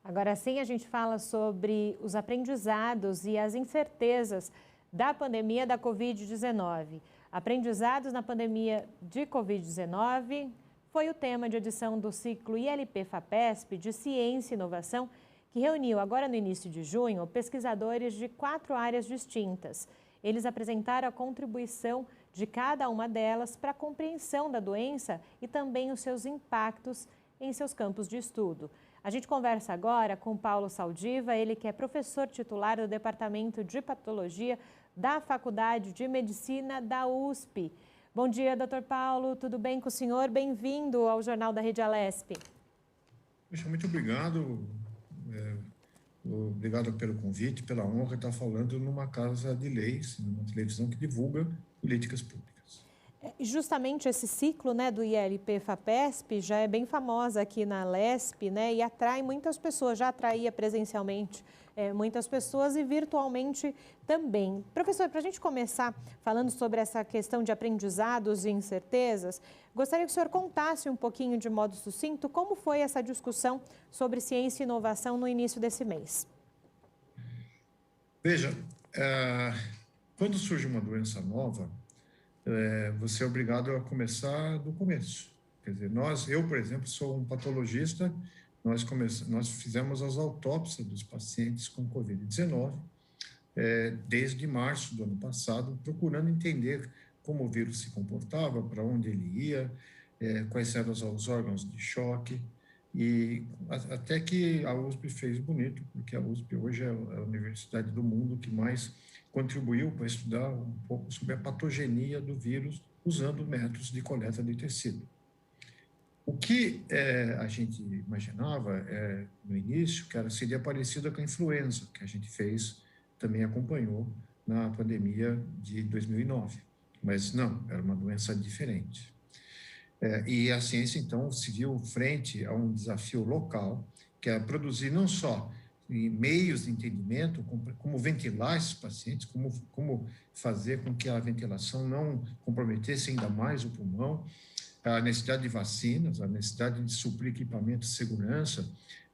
Agora sim, a gente fala sobre os aprendizados e as incertezas da pandemia da Covid-19. Aprendizados na pandemia de Covid-19 foi o tema de edição do ciclo ILP-FAPESP de Ciência e Inovação, que reuniu agora no início de junho pesquisadores de 4 áreas distintas. Eles apresentaram a contribuição de cada uma delas para a compreensão da doença e também os seus impactos em seus campos de estudo. A gente conversa agora com Paulo Saldiva, ele que é professor titular do Departamento de Patologia da Faculdade de Medicina da USP. Bom dia, doutor Paulo, tudo bem com o senhor? Bem-vindo ao Jornal da Rede Alesp. Muito obrigado. Obrigado pelo convite, pela honra de estar falando numa casa de leis, numa televisão que divulga políticas públicas. Justamente esse ciclo, do ILP-FAPESP já é bem famosa aqui na Alesp, e atrai muitas pessoas, já atraía presencialmente muitas pessoas e virtualmente também. Professor, para a gente começar falando sobre essa questão de aprendizados e incertezas, gostaria que o senhor contasse um pouquinho de modo sucinto como foi essa discussão sobre ciência e inovação no início desse mês. Veja, quando surge uma doença nova, você é obrigado a começar do começo. Quer dizer, eu, por exemplo, sou um patologista, nós fizemos as autópsias dos pacientes com Covid-19 desde março do ano passado, procurando entender como o vírus se comportava, para onde ele ia, quais eram os órgãos de choque, e até que a USP fez bonito, porque a USP hoje é a universidade do mundo que mais contribuiu para estudar um pouco sobre a patogenia do vírus usando métodos de coleta de tecido. O que a gente imaginava no início, que seria parecido com a influenza, que a gente também acompanhou na pandemia de 2009. Mas não, era uma doença diferente. E a ciência, então, se viu frente a um desafio local, que é produzir não só meios de entendimento, como ventilar esses pacientes, como fazer com que a ventilação não comprometesse ainda mais o pulmão, a necessidade de vacinas, a necessidade de suprir equipamentos de segurança,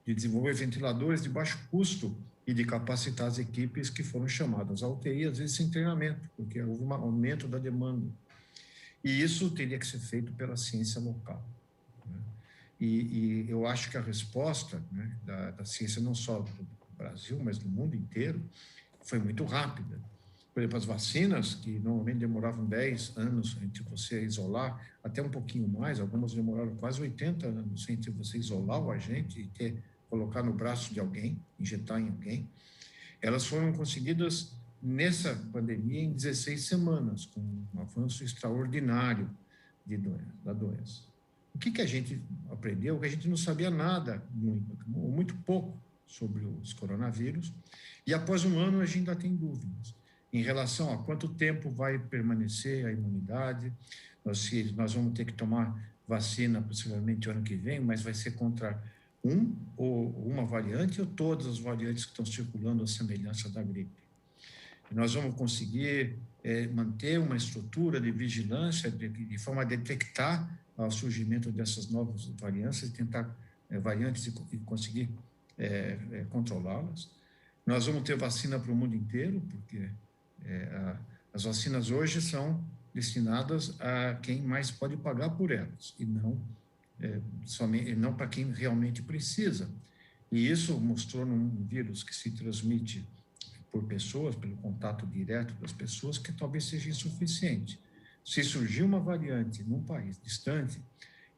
de desenvolver ventiladores de baixo custo e de capacitar as equipes que foram chamadas à UTI, às vezes sem treinamento, porque houve um aumento da demanda. E isso teria que ser feito pela ciência local. E eu acho que a resposta da ciência, não só do Brasil, mas do mundo inteiro, foi muito rápida. Por exemplo, as vacinas, que normalmente demoravam 10 anos entre você isolar, até um pouquinho mais, algumas demoraram quase 80 anos entre você isolar o agente e colocar no braço de alguém, injetar em alguém, elas foram conseguidas nessa pandemia em 16 semanas, com um avanço extraordinário da doença. O que a gente aprendeu? Que a gente não sabia nada, muito pouco, sobre os coronavírus, e após um ano a gente ainda tem dúvidas em relação a quanto tempo vai permanecer a imunidade, nós vamos ter que tomar vacina possivelmente o ano que vem, mas vai ser contra ou uma variante ou todas as variantes que estão circulando à semelhança da gripe. E nós vamos conseguir manter uma estrutura de vigilância de forma a detectar o surgimento dessas novas variantes e conseguir controlá-las. Nós vamos ter vacina para o mundo inteiro, porque as vacinas hoje são destinadas a quem mais pode pagar por elas, e não para quem realmente precisa. E isso mostrou num vírus que se transmite por pessoas, pelo contato direto das pessoas, que talvez seja insuficiente. Se surgir uma variante num país distante,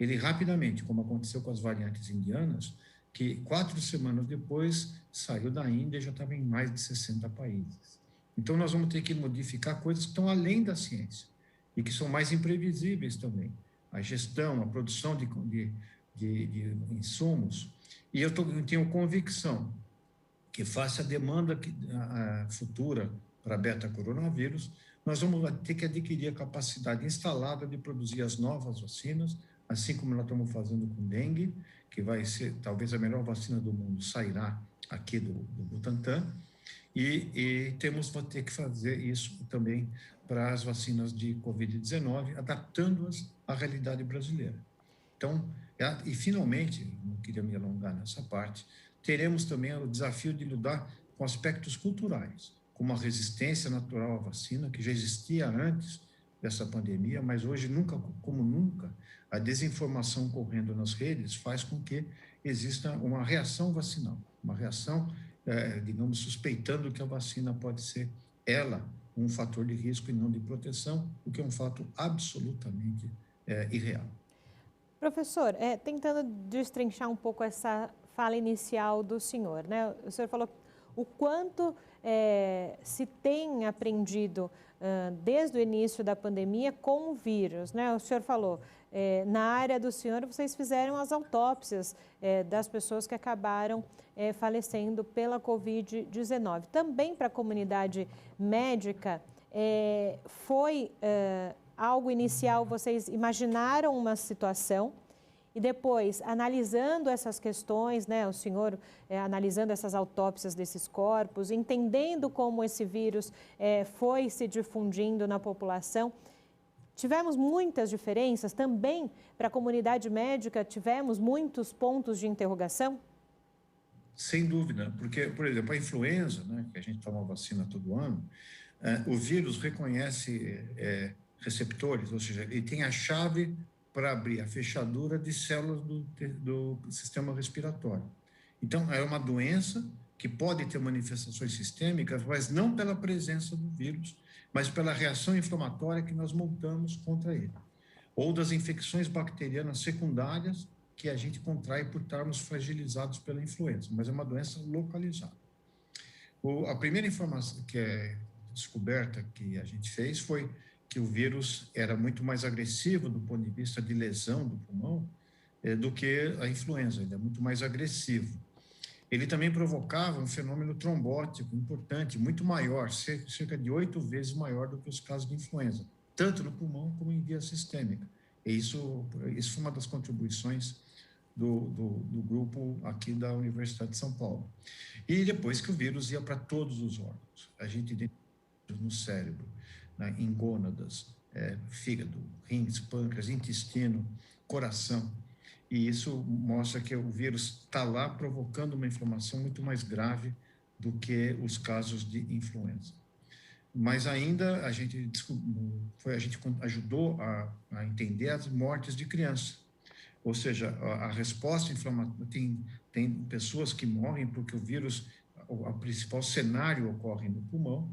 ele rapidamente, como aconteceu com as variantes indianas, que 4 semanas depois saiu da Índia e já estava em mais de 60 países. Então, nós vamos ter que modificar coisas que estão além da ciência e que são mais imprevisíveis também. A gestão, a produção de insumos. E eu tenho convicção que face à demanda futura para beta-coronavírus, nós vamos ter que adquirir a capacidade instalada de produzir as novas vacinas, assim como nós estamos fazendo com dengue, que vai ser talvez a melhor vacina do mundo, sairá aqui do Butantan, e vou ter que fazer isso também para as vacinas de Covid-19, adaptando-as à realidade brasileira. Então, e finalmente, não queria me alongar nessa parte, teremos também o desafio de lidar com aspectos culturais, como a resistência natural à vacina, que já existia antes dessa pandemia, mas hoje, nunca como nunca, a desinformação correndo nas redes faz com que exista uma reação vacinal, uma reação, digamos, suspeitando que a vacina pode ser, ela, um fator de risco e não de proteção, o que é um fato absolutamente irreal. Professor, tentando destrinchar um pouco essa fala inicial do senhor, né? O senhor falou o quanto se tem aprendido desde o início da pandemia com o vírus, né? O senhor falou, na área do senhor, vocês fizeram as autópsias das pessoas que acabaram falecendo pela Covid-19. Também para a comunidade médica, foi algo inicial, vocês imaginaram uma situação e depois, analisando essas questões, né, o senhor analisando essas autópsias desses corpos, entendendo como esse vírus foi se difundindo na população, tivemos muitas diferenças também para a comunidade médica, tivemos muitos pontos de interrogação? Sem dúvida, porque, por exemplo, a influenza, né, que a gente toma vacina todo ano, o vírus reconhece receptores, ou seja, ele tem a chave para abrir a fechadura de células do sistema respiratório. Então, é uma doença que pode ter manifestações sistêmicas, mas não pela presença do vírus, mas pela reação inflamatória que nós montamos contra ele. Ou das infecções bacterianas secundárias que a gente contrai por estarmos fragilizados pela influenza, mas é uma doença localizada. A primeira informação que é descoberta que a gente fez foi que o vírus era muito mais agressivo do ponto de vista de lesão do pulmão do que a influenza, ele é muito mais agressivo. Ele também provocava um fenômeno trombótico importante, muito maior, cerca de 8 vezes maior do que os casos de influenza, tanto no pulmão como em via sistêmica. E isso foi uma das contribuições do grupo aqui da Universidade de São Paulo. E depois que o vírus ia para todos os órgãos, a gente identificou no cérebro, né, em gônadas, fígado, rins, pâncreas, intestino, coração. E isso mostra que o vírus está lá provocando uma inflamação muito mais grave do que os casos de influenza. Mas ainda a gente ajudou a entender as mortes de crianças. Ou seja, a resposta inflamatória, tem pessoas que morrem porque o vírus, o principal cenário ocorre no pulmão,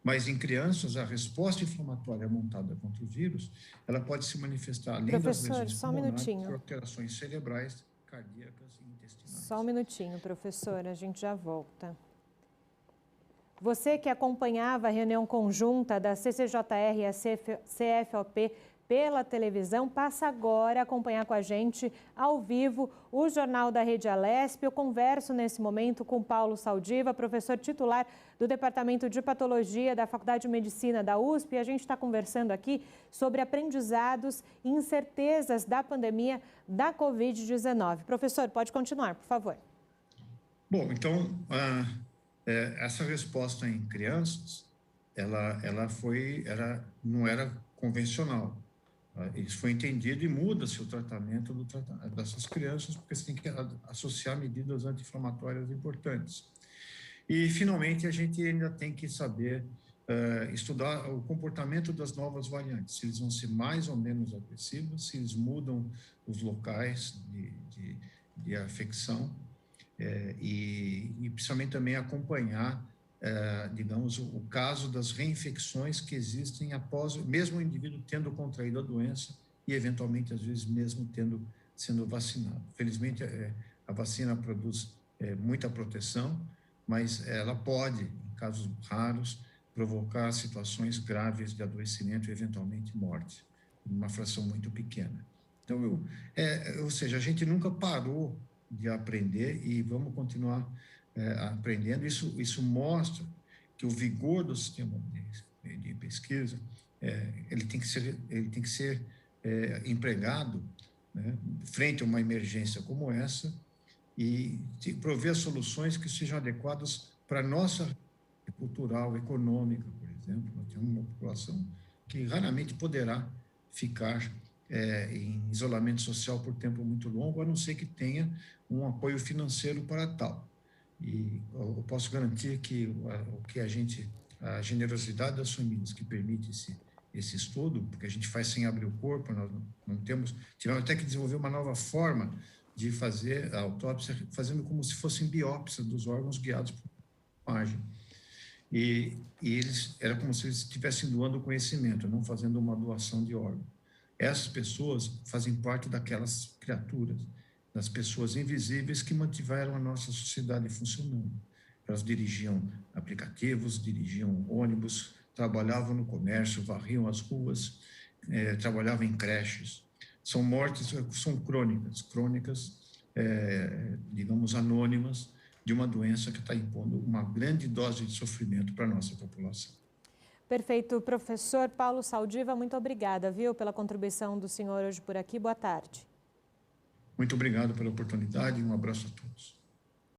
mas em crianças a resposta inflamatória montada contra o vírus, ela pode se manifestar além das lesões pulmonares por alterações cerebrais, cardíacas e intestinais. Só um minutinho, professor, a gente já volta. Você que acompanhava a reunião conjunta da CCJR e a CFOP pela televisão, passa agora a acompanhar com a gente, ao vivo, o Jornal da Rede Alesp. Eu converso nesse momento com Paulo Saldiva, professor titular do Departamento de Patologia da Faculdade de Medicina da USP. E a gente está conversando aqui sobre aprendizados e incertezas da pandemia da Covid-19. Professor, pode continuar, por favor. Bom, então, essa resposta em crianças, ela não era convencional. Isso foi entendido e muda-se o tratamento dessas crianças, porque você tem que associar medidas anti-inflamatórias importantes. E, finalmente, a gente ainda tem que saber estudar o comportamento das novas variantes, se eles vão ser mais ou menos agressivos, se eles mudam os locais de afecção, e principalmente também acompanhar, digamos, o caso das reinfecções que existem após, mesmo o indivíduo tendo contraído a doença e, eventualmente, às vezes, mesmo sendo vacinado. Felizmente, a vacina produz muita proteção, mas ela pode, em casos raros, provocar situações graves de adoecimento e, eventualmente, morte, uma fração muito pequena. Então, ou seja, a gente nunca parou de aprender e vamos continuar aprendendo. Isso mostra que o vigor do sistema de pesquisa ele tem que ser empregado, né, frente a uma emergência como essa e prover soluções que sejam adequadas para a nossa cultural, econômica, por exemplo. Nós temos uma população que raramente poderá ficar em isolamento social por tempo muito longo, a não ser que tenha um apoio financeiro para tal. E eu posso garantir que a generosidade das famílias que permite esse estudo, porque a gente faz sem abrir o corpo, nós não temos, tivemos até que desenvolver uma nova forma de fazer a autópsia, fazendo como se fossem biópsias dos órgãos guiados por imagem. E era como se eles estivessem doando conhecimento, não fazendo uma doação de órgão. Essas pessoas fazem parte daquelas criaturas, das pessoas invisíveis que mantiveram a nossa sociedade funcionando. Elas dirigiam aplicativos, dirigiam ônibus, trabalhavam no comércio, varriam as ruas, trabalhavam em creches. São mortes, são crônicas, digamos, anônimas, de uma doença que está impondo uma grande dose de sofrimento para a nossa população. Perfeito. Professor Paulo Saldiva, muito obrigada, viu, pela contribuição do senhor hoje por aqui. Boa tarde. Muito obrigado pela oportunidade e um abraço a todos.